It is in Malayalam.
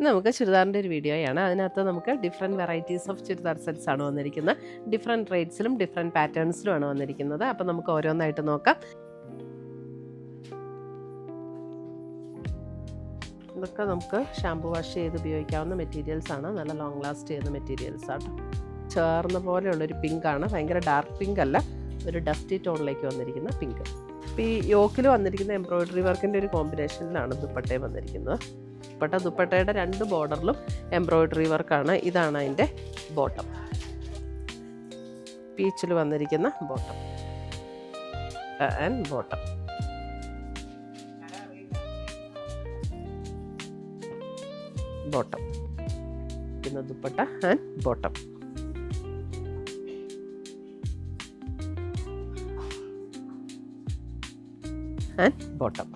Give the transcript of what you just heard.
നമുക്ക് ചുരിദാറിൻ്റെ ഒരു വീഡിയോയാണ്. അതിനകത്ത് നമുക്ക് different varieties of churidar sets ആണ് വന്നിരിക്കുന്നത്. ഡിഫറെൻറ്റ് റേറ്റ്സിലും ഡിഫറെൻറ്റ് പാറ്റേൺസിലുമാണ് വന്നിരിക്കുന്നത്. അപ്പോൾ നമുക്ക് ഓരോന്നായിട്ട് നോക്കാം. ഇതൊക്കെ നമുക്ക് ഷാമ്പു വാഷ് ചെയ്ത് ഉപയോഗിക്കാവുന്ന മെറ്റീരിയൽസാണ്. നല്ല ലോങ് ലാസ്റ്റ് ചെയ്യുന്ന മെറ്റീരിയൽസാണ്. ചേർന്ന പോലെയുള്ളൊരു പിങ്കാണ്, ഭയങ്കര ഡാർക്ക് പിങ്ക് അല്ല, ഒരു ഡസ്റ്റി ടോണിലേക്ക് വന്നിരിക്കുന്ന പിങ്ക്. ഇപ്പോൾ ഈ യോക്കിൽ വന്നിരിക്കുന്ന എംബ്രോയ്ഡറി വർക്കിൻ്റെ ഒരു കോമ്പിനേഷനിലാണ് ദുപ്പട്ടയും വന്നിരിക്കുന്നത്. ദുപ്പട്ടയുടെ 2 ബോർഡറിലും എംബ്രോയ്ഡറി വർക്കാണ്. ഇതാണ് അതിൻ്റെ ബോട്ടം, പീച്ചിൽ വന്നിരിക്കുന്ന ബോട്ടം ആൻഡ് ബോട്ടം. ബോട്ടം പിന്നെ dupatta and bottom. And bottom.